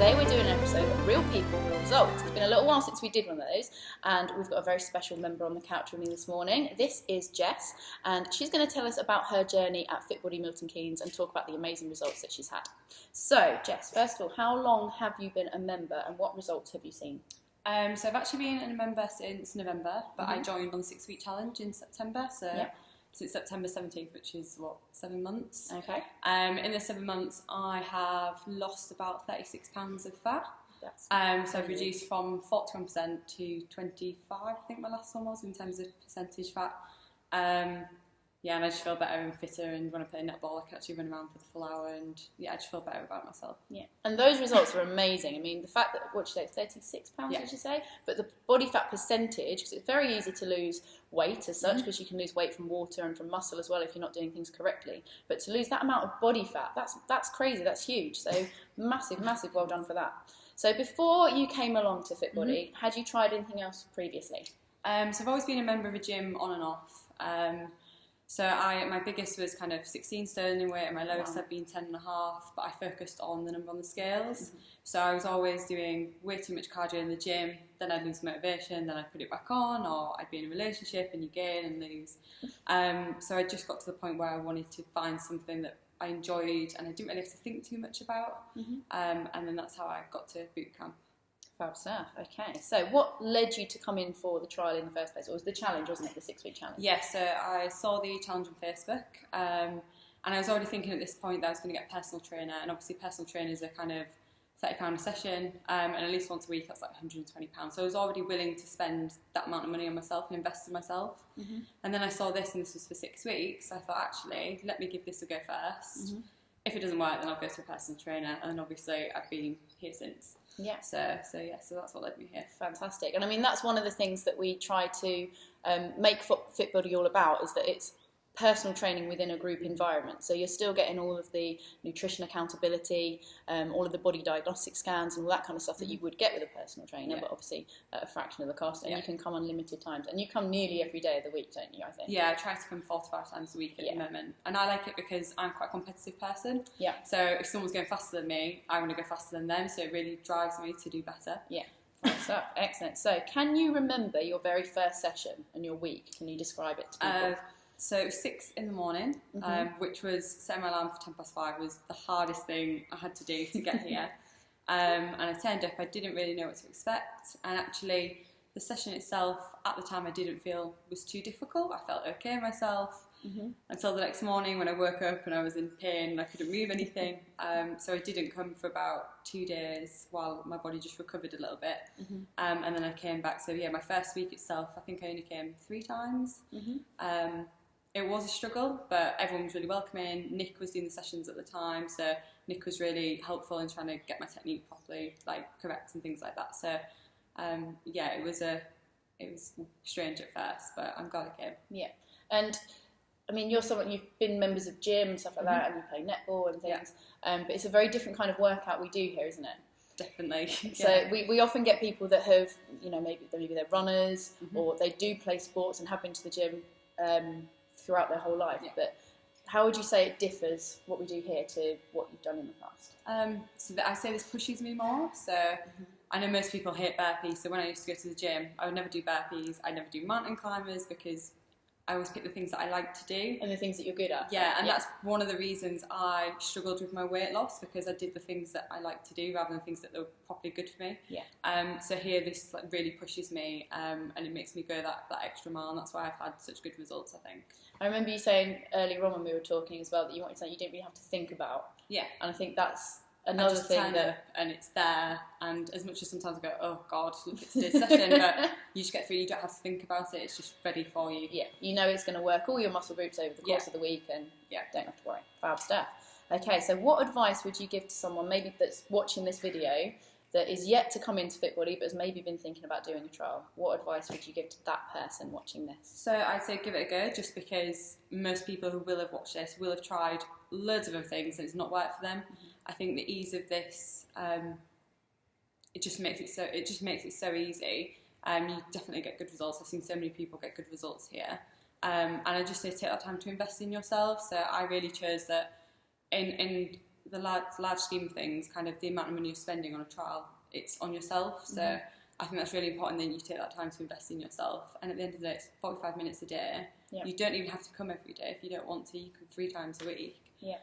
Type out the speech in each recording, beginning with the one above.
today we're doing an episode of Real People, Real Results. It's been a little while since we did one of those, and we've got a very special member on the couch with me this morning. This is Jess, and she's going to tell us about her journey at Fit Body Milton Keynes and talk about the amazing results that she's had. So, Jess, first of all, how long have you been a member and what results have you seen? So I've actually been a member since November, but I joined on the 6-week challenge in September, since September 17th, which is, 7 months. Okay. In the 7 months, I have lost about 36 pounds of fat. So I've reduced from 41% to 25, I think my last one was, in terms of percentage fat. And I just feel better and fitter, and when I play netball I can actually run around for the full hour, and I just feel better about myself. Yeah, and those results are amazing. I mean, the fact that, what did you say, 36 pounds, did you say? But the body fat percentage, because it's very easy to lose weight as such, because you can lose weight from water and from muscle as well if you're not doing things correctly. But to lose that amount of body fat, that's crazy, that's huge. So massive well done for that. So before you came along to Fit Body, had you tried anything else previously? So I've always been a member of a gym on and off. So my biggest was kind of 16 stone in weight, and my lowest had been 10.5, but I focused on the number on the scales. So I was always doing way too much cardio in the gym, then I'd lose motivation, then I'd put it back on, or I'd be in a relationship and you gain and lose. So I just got to the point where I wanted to find something that I enjoyed and I didn't really have to think too much about. And then that's how I got to boot camp. Fab stuff. Okay, so what led you to come in for the trial in the first place? Or was the challenge, wasn't it, the 6-week challenge? Yeah, so I saw the challenge on Facebook, and I was already thinking at this point that I was going to get a personal trainer, and obviously personal trainers are kind of £30 a session, and at least once a week that's like £120. So I was already willing to spend that amount of money on myself and invest in myself. And then I saw this, and this was for 6 weeks, so I thought, actually, let me give this a go first. If it doesn't work, then I'll go to a personal trainer, and obviously I've been here since. Yeah. So that's what led me here. Fantastic. And I mean, that's one of the things that we try to make Fit Body all about, is that it's personal training within a group environment. So you're still getting all of the nutrition accountability, all of the body diagnostic scans and all that kind of stuff that you would get with a personal trainer, but obviously at a fraction of the cost, and you can come unlimited times. And you come nearly every day of the week, don't you, I think? Yeah, I try to come 4 to 5 times a week at the moment. And I like it because I'm quite a competitive person. Yeah. So if someone's going faster than me, I want to go faster than them, so it really drives me to do better. Yeah. So, excellent. So can you remember your very first session and your week? Can you describe it to people? So it was 6 in the morning, which was setting my alarm for 5:10 was the hardest thing I had to do to get here. And I turned up, I didn't really know what to expect. And actually, the session itself, at the time, I didn't feel was too difficult. I felt okay myself until the next morning when I woke up and I was in pain and I couldn't move anything. So I didn't come for about 2 days while my body just recovered a little bit. And then I came back. So yeah, my first week itself, I think I only came 3 times. It was a struggle, but everyone was really welcoming. Nick was doing the sessions at the time, so Nick was really helpful in trying to get my technique properly, like correct and things like that. So it was strange at first, but I'm glad I came. Yeah, and I mean, you're someone, you've been members of gym and stuff like that, and you play netball and things. But it's a very different kind of workout we do here, isn't it? Definitely. So we often get people that have, maybe they're runners or they do play sports and have been to the gym throughout their whole life, but how would you say it differs, what we do here, to what you've done in the past? So I say this pushes me more. So I know most people hate burpees, so when I used to go to the gym, I would never do burpees, I'd never do mountain climbers, because I always pick the things that I like to do. And the things that you're good at. Yeah, and that's one of the reasons I struggled with my weight loss, because I did the things that I like to do rather than things that were properly good for me. Yeah. So here this really pushes me, and it makes me go that extra mile, and that's why I've had such good results, I think. I remember you saying earlier on when we were talking as well that you wanted something you didn't really have to think about. Yeah. And I think that's another thing that... and it's there, and as much as sometimes I go, oh God, look at today's session, but you just get through, you don't have to think about it, it's just ready for you. Yeah, you know it's going to work all your muscle groups over the course of the week, and don't have to worry. Fab stuff. Okay, so what advice would you give to someone maybe that's watching this video that is yet to come into Fit Body but has maybe been thinking about doing a trial? What advice would you give to that person watching this? So I'd say give it a go, just because most people who will have watched this will have tried loads of other things and it's not worked for them. I think the ease of this, it just makes it so easy. You definitely get good results. I've seen so many people get good results here, and I just say take that time to invest in yourself. So I really chose that in the large scheme of things, kind of the amount of money you're spending on a trial, it's on yourself. So I think that's really important that you take that time to invest in yourself. And at the end of the day, it's 45 minutes a day. Yep. You don't even have to come every day if you don't want to. You can 3 times a week. Yeah.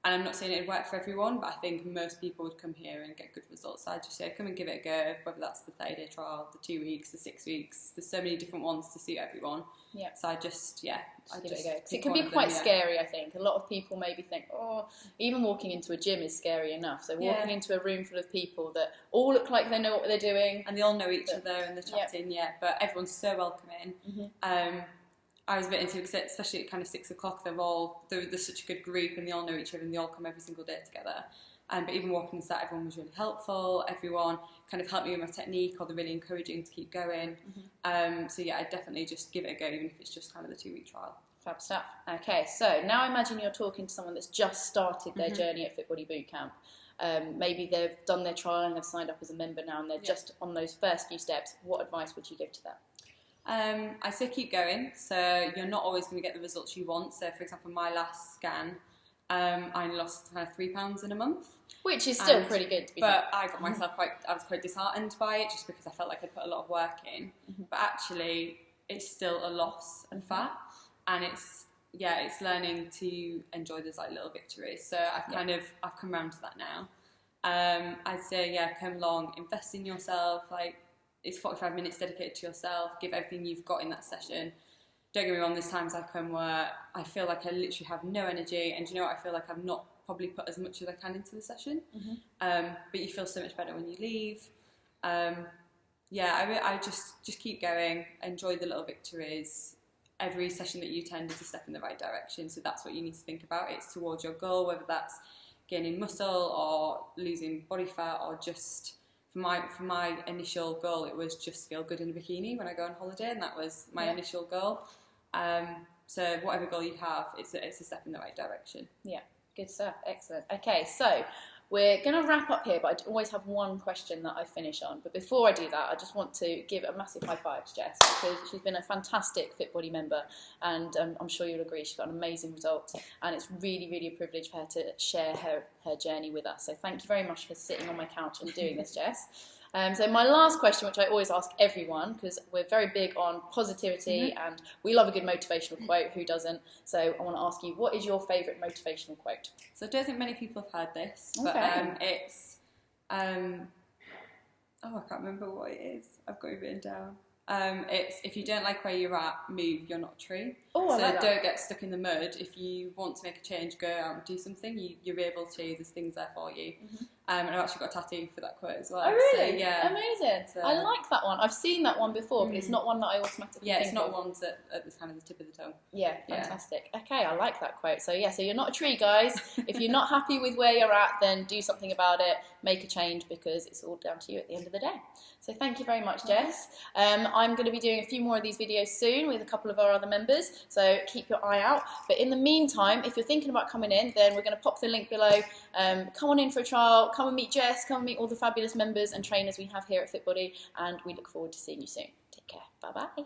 And I'm not saying it'd work for everyone, but I think most people would come here and get good results. So I'd just say come and give it a go, whether that's the 30-day trial, the 2 weeks, the 6 weeks. There's so many different ones to suit everyone. Yeah. So I just give it a go. It can be quite scary, I think. A lot of people maybe think, oh, even walking into a gym is scary enough. So walking into a room full of people that all look like they know what they're doing. And they all know each other and they're chatting, but everyone's so welcoming. I was a bit into it, especially at kind of 6 o'clock, they're such a good group and they all know each other and they all come every single day together. But even walking into that, everyone was really helpful. Everyone kind of helped me with my technique, or they're really encouraging to keep going. So yeah, I'd definitely just give it a go, even if it's just kind of the 2-week trial. Fab stuff. Okay, so now I imagine you're talking to someone that's just started their journey at Fit Body Bootcamp. Maybe they've done their trial and they've signed up as a member now and they're just on those first few steps. What advice would you give to them? I say keep going. So you're not always going to get the results you want. So for example, my last scan, I lost kind of £3 in a month, which is still pretty good to be fair. But I got myself I was quite disheartened by it, just because I felt like I'd put a lot of work in. But actually, it's still a loss of fat, and it's learning to enjoy those like little victories. So I've come around to that now. I'd say come along, invest in yourself. Like, it's 45 minutes dedicated to yourself. Give everything you've got in that session. Don't get me wrong, there's times I come where I feel like I literally have no energy, and you know what, I feel like I've not probably put as much as I can into the session. But you feel so much better when you leave. I just keep going, enjoy the little victories. Every session that you attend is a step in the right direction, so that's what you need to think about. It's towards your goal, whether that's gaining muscle or losing body fat, or just... For my initial goal, it was just feel good in a bikini when I go on holiday, and that was my initial goal. So whatever goal you have, it's a step in the right direction. Yeah, good stuff. Excellent. Okay, so we're going to wrap up here, but I always have one question that I finish on. But before I do that, I just want to give a massive high five to Jess, because she's been a fantastic Fit Body member, and I'm sure you'll agree she's got an amazing result, and it's really, really a privilege for her to share her journey with us. So thank you very much for sitting on my couch and doing this, Jess. So my last question, which I always ask everyone, because we're very big on positivity and we love a good motivational quote, who doesn't? So I want to ask you, what is your favourite motivational quote? So I don't think many people have heard this, but it's, I can't remember what it is. I've got it written down. It's, if you don't like where you're at, move, you're not a tree. Oh, I like that. Don't get stuck in the mud. If you want to make a change, go out and do something. You're able to. There's things there for you. And I've actually got a tattoo for that quote as well. Oh, really? So, yeah. Amazing. So, I like that one. I've seen that one before, but it's not one that I automatically think of. Yeah, it's not one at the kind of the tip of the tongue. Yeah, fantastic. Okay, I like that quote. So so you're not a tree, guys. If you're not happy with where you're at, then do something about it. Make a change, because it's all down to you at the end of the day. So thank you very much, Jess. I'm going to be doing a few more of these videos soon with a couple of our other members, so keep your eye out. But in the meantime, if you're thinking about coming in, then we're going to pop the link below. Come on in for a trial, come and meet Jess, come and meet all the fabulous members and trainers we have here at Fit Body, and we look forward to seeing you soon. Take care. Bye-bye.